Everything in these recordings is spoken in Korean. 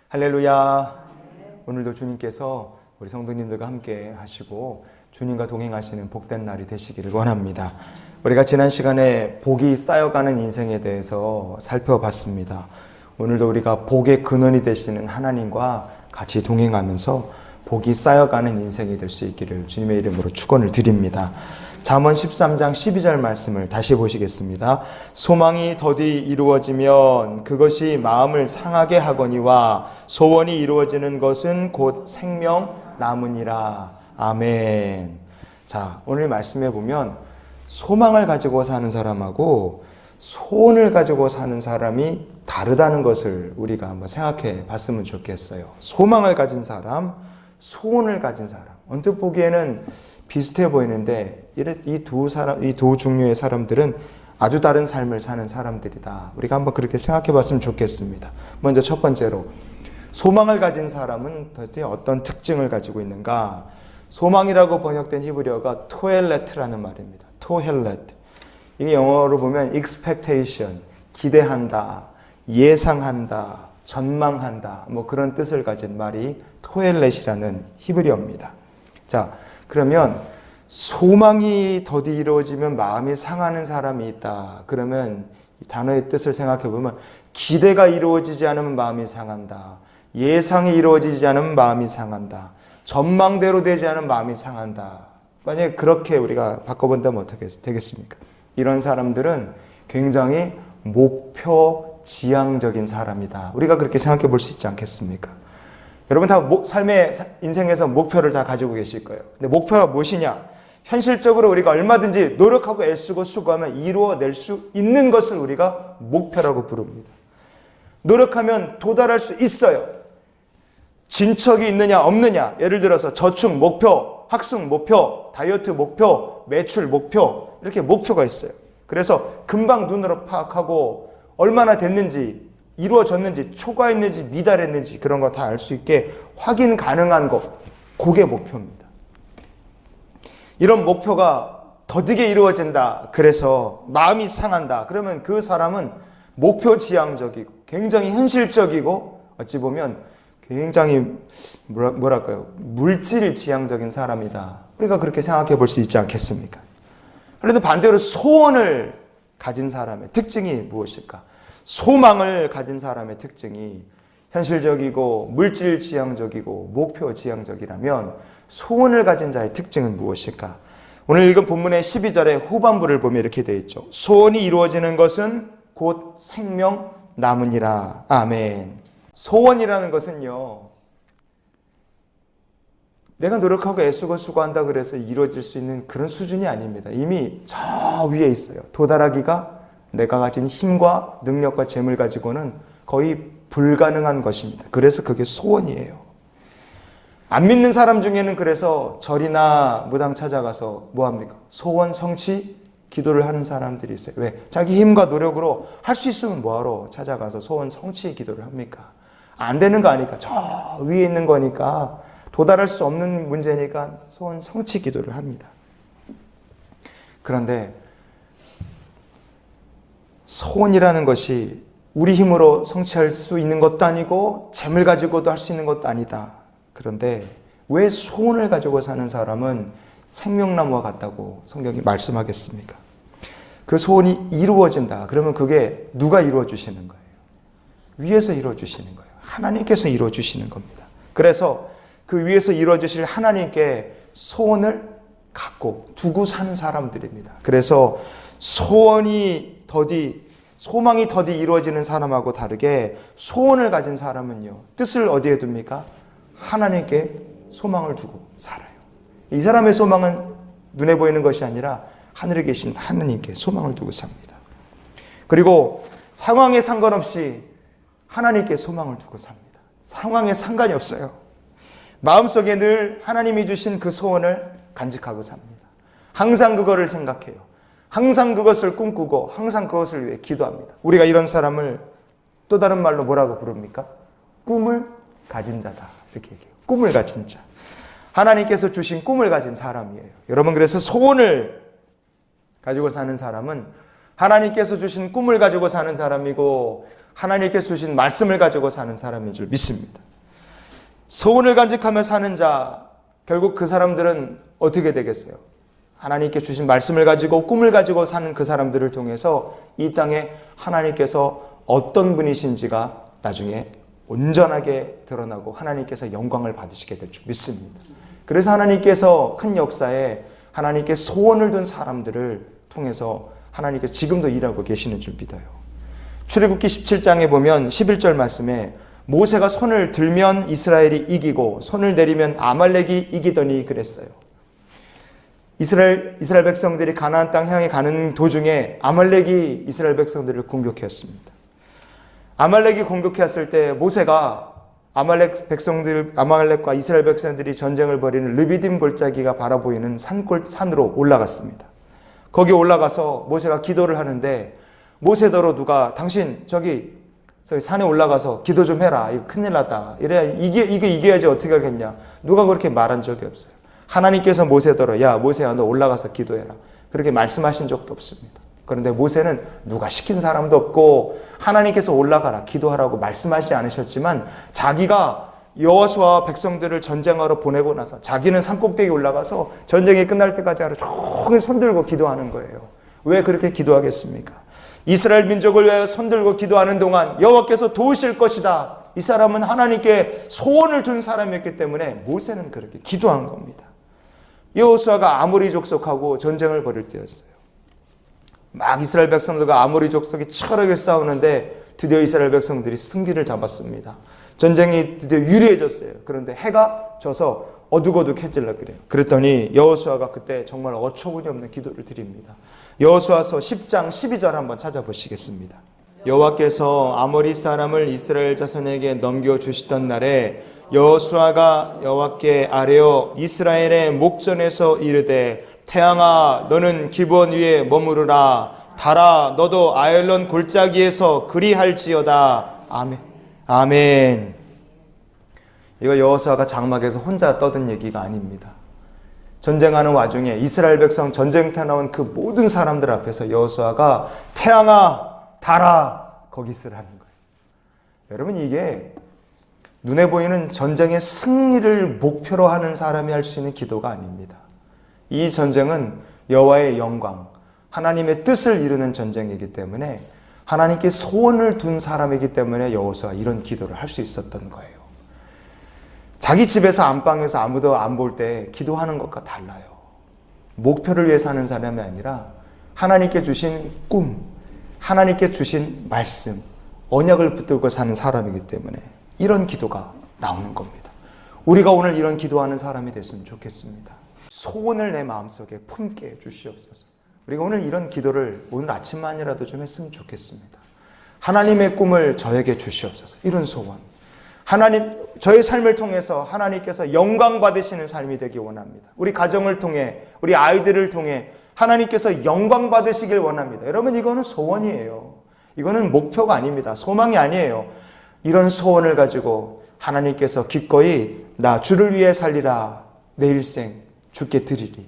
할렐루야. 오늘도 주님께서 우리 성도님들과 함께 하시고 주님과 동행하시는 복된 날이 되시기를 원합니다. 우리가 지난 시간에 복이 쌓여가는 인생에 대해서 살펴봤습니다. 오늘도 우리가 복의 근원이 되시는 하나님과 같이 동행하면서 복이 쌓여가는 인생이 될 수 있기를 주님의 이름으로 축원을 드립니다. 잠언 13장 12절 말씀을 다시 보시겠습니다. 소망이 더디 이루어지면 그것이 마음을 상하게 하거니와 소원이 이루어지는 것은 곧 생명 나무니라. 아멘. 자, 오늘 말씀해 보면 소망을 가지고 사는 사람하고 소원을 가지고 사는 사람이 다르다는 것을 우리가 한번 생각해 봤으면 좋겠어요. 소망을 가진 사람, 소원을 가진 사람. 언뜻 보기에는 비슷해 보이는데 이 두 종류의 사람들은 아주 다른 삶을 사는 사람들이다. 우리가 한번 그렇게 생각해 봤으면 좋겠습니다. 먼저 첫 번째로 소망을 가진 사람은 도대체 어떤 특징을 가지고 있는가? 소망이라고 번역된 히브리어가 토헬레트라는 말입니다. 토헬레트. 이게 영어로 보면 expectation, 기대한다, 예상한다, 전망한다, 뭐 그런 뜻을 가진 말이 토헬렛이라는 히브리어입니다. 자, 그러면 소망이 더디 이루어지면 마음이 상하는 사람이 있다. 그러면 이 단어의 뜻을 생각해 보면 기대가 이루어지지 않으면 마음이 상한다. 예상이 이루어지지 않으면 마음이 상한다. 전망대로 되지 않으면 마음이 상한다. 만약에 그렇게 우리가 바꿔본다면 어떻게 되겠습니까? 이런 사람들은 굉장히 목표 지향적인 사람이다. 우리가 그렇게 생각해 볼 수 있지 않겠습니까? 여러분 다 삶의 인생에서 목표를 다 가지고 계실 거예요. 근데 목표가 무엇이냐? 현실적으로 우리가 얼마든지 노력하고 애쓰고 수고하면 이루어낼 수 있는 것을 우리가 목표라고 부릅니다. 노력하면 도달할 수 있어요. 진척이 있느냐 없느냐. 예를 들어서 저축 목표, 학습 목표, 다이어트 목표, 매출 목표, 이렇게 목표가 있어요. 그래서 금방 눈으로 파악하고 얼마나 됐는지, 이루어졌는지, 초과했는지, 미달했는지 그런 거 다 알 수 있게 확인 가능한 것, 그게 목표입니다. 이런 목표가 더디게 이루어진다. 그래서 마음이 상한다. 그러면 그 사람은 목표 지향적이고 굉장히 현실적이고 어찌 보면 굉장히 뭐랄까요? 물질 지향적인 사람이다. 우리가 그렇게 생각해 볼 수 있지 않겠습니까? 그런데 반대로 소원을 가진 사람의 특징이 무엇일까? 소망을 가진 사람의 특징이 현실적이고 물질 지향적이고 목표 지향적이라면 소원을 가진 자의 특징은 무엇일까? 오늘 읽은 본문의 12절의 후반부를 보면 이렇게 되어 있죠. 소원이 이루어지는 것은 곧 생명 나무니라. 아멘. 소원이라는 것은요, 내가 노력하고 애쓰고 수고한다 그래서 이루어질 수 있는 그런 수준이 아닙니다. 이미 저 위에 있어요. 도달하기가 내가 가진 힘과 능력과 재물 가지고는 거의 불가능한 것입니다. 그래서 그게 소원이에요. 안 믿는 사람 중에는 그래서 절이나 무당 찾아가서 뭐합니까? 소원 성취 기도를 하는 사람들이 있어요. 왜? 자기 힘과 노력으로 할 수 있으면 뭐하러 찾아가서 소원 성취 기도를 합니까? 안 되는 거 아니까, 저 위에 있는 거니까, 도달할 수 없는 문제니까 소원 성취 기도를 합니다. 그런데 소원이라는 것이 우리 힘으로 성취할 수 있는 것도 아니고 재물 가지고도 할 수 있는 것도 아니다. 그런데 왜 소원을 가지고 사는 사람은 생명나무와 같다고 성경이 말씀하겠습니까? 그 소원이 이루어진다. 그러면 그게 누가 이루어주시는 거예요? 위에서 이루어주시는 거예요. 하나님께서 이루어주시는 겁니다. 그래서 그 위에서 이루어주실 하나님께 소원을 갖고 두고 사는 사람들입니다. 그래서 소망이 더디 이루어지는 사람하고 다르게 소원을 가진 사람은요, 뜻을 어디에 둡니까? 하나님께 소망을 두고 살아요. 이 사람의 소망은 눈에 보이는 것이 아니라 하늘에 계신 하나님께 소망을 두고 삽니다. 그리고 상황에 상관없이 하나님께 소망을 두고 삽니다. 상황에 상관이 없어요. 마음속에 늘 하나님이 주신 그 소원을 간직하고 삽니다. 항상 그거를 생각해요. 항상 그것을 꿈꾸고 항상 그것을 위해 기도합니다. 우리가 이런 사람을 또 다른 말로 뭐라고 부릅니까? 꿈을 가진 자다. 이렇게 얘기해요. 꿈을 가진 자. 하나님께서 주신 꿈을 가진 사람이에요. 여러분, 그래서 소원을 가지고 사는 사람은 하나님께서 주신 꿈을 가지고 사는 사람이고 하나님께서 주신 말씀을 가지고 사는 사람인 줄 믿습니다. 소원을 간직하며 사는 자, 결국 그 사람들은 어떻게 되겠어요? 하나님께 주신 말씀을 가지고 꿈을 가지고 사는 그 사람들을 통해서 이 땅에 하나님께서 어떤 분이신지가 나중에 온전하게 드러나고 하나님께서 영광을 받으시게 될 줄 믿습니다. 그래서 하나님께서 큰 역사에 하나님께 소원을 둔 사람들을 통해서 하나님께서 지금도 일하고 계시는 줄 믿어요. 출애굽기 17장에 보면 11절 말씀에 모세가 손을 들면 이스라엘이 이기고 손을 내리면 아말렉이 이기더니 그랬어요. 이스라엘 백성들이 가나안 땅 향해 가는 도중에 아말렉이 이스라엘 백성들을 공격했습니다. 아말렉이 공격했을 때 모세가 아말렉과 이스라엘 백성들이 전쟁을 벌이는 르비딤 골짜기가 바라보이는 산으로 올라갔습니다. 거기 올라가서 모세가 기도를 하는데 모세더러 누가 당신 저기 산에 올라가서 기도 좀 해라. 이거 큰일 났다. 이래야 이게 이겨야지 어떻게 하겠냐. 누가 그렇게 말한 적이 없어요. 하나님께서 모세더러 야 모세야 너 올라가서 기도해라. 그렇게 말씀하신 적도 없습니다. 그런데 모세는 누가 시킨 사람도 없고 하나님께서 올라가라 기도하라고 말씀하지 않으셨지만 자기가 여호수아와 백성들을 전쟁하러 보내고 나서 자기는 산꼭대기에 올라가서 전쟁이 끝날 때까지 하루 종일 손들고 기도하는 거예요. 왜 그렇게 기도하겠습니까? 이스라엘 민족을 위하여 손들고 기도하는 동안 여호와께서 도우실 것이다. 이 사람은 하나님께 소원을 둔 사람이었기 때문에 모세는 그렇게 기도한 겁니다. 여호수아가 아모리 족속하고 전쟁을 벌일 때였어요. 막 이스라엘 백성들과 아모리 족속이 치열하게 싸우는데 드디어 이스라엘 백성들이 승기를 잡았습니다. 전쟁이 드디어 유리해졌어요. 그런데 해가 져서 어둑어둑해질라 그래요. 그랬더니 여호수아가 그때 정말 어처구니 없는 기도를 드립니다. 여호수아서 10장 12절 한번 찾아보시겠습니다. 여호와께서 아모리 사람을 이스라엘 자손에게 넘겨주시던 날에 여호수아가 여호와께 아뢰어 이스라엘의 목전에서 이르되 태양아 너는 기브온 위에 머무르라 달아 너도 아열론 골짜기에서 그리할지어다. 아멘. 아멘. 이거 여호수아가 장막에서 혼자 떠든 얘기가 아닙니다. 전쟁하는 와중에 이스라엘 백성 전쟁터 나온 그 모든 사람들 앞에서 여호수아가 태양아 달아 거기 있으라는 거예요. 여러분 이게 눈에 보이는 전쟁의 승리를 목표로 하는 사람이 할 수 있는 기도가 아닙니다. 이 전쟁은 여호와의 영광, 하나님의 뜻을 이루는 전쟁이기 때문에 하나님께 소원을 둔 사람이기 때문에 여호수아 이런 기도를 할 수 있었던 거예요. 자기 집에서 안방에서 아무도 안 볼 때 기도하는 것과 달라요. 목표를 위해 사는 사람이 아니라 하나님께 주신 꿈, 하나님께 주신 말씀, 언약을 붙들고 사는 사람이기 때문에 이런 기도가 나오는 겁니다. 우리가 오늘 이런 기도하는 사람이 됐으면 좋겠습니다. 소원을 내 마음속에 품게 해주시옵소서. 우리가 오늘 이런 기도를 오늘 아침만이라도 좀 했으면 좋겠습니다. 하나님의 꿈을 저에게 주시옵소서. 이런 소원. 하나님, 저의 삶을 통해서 하나님께서 영광 받으시는 삶이 되기 원합니다. 우리 가정을 통해, 우리 아이들을 통해 하나님께서 영광 받으시길 원합니다. 여러분, 이거는 소원이에요. 이거는 목표가 아닙니다. 소망이 아니에요. 이런 소원을 가지고 하나님께서 기꺼이 나 주를 위해 살리라. 내 일생 주께 드리리.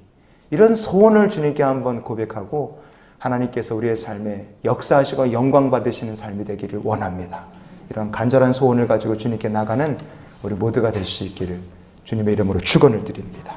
이런 소원을 주님께 한번 고백하고 하나님께서 우리의 삶에 역사하시고 영광 받으시는 삶이 되기를 원합니다. 이런 간절한 소원을 가지고 주님께 나가는 우리 모두가 될 수 있기를 주님의 이름으로 축원을 드립니다.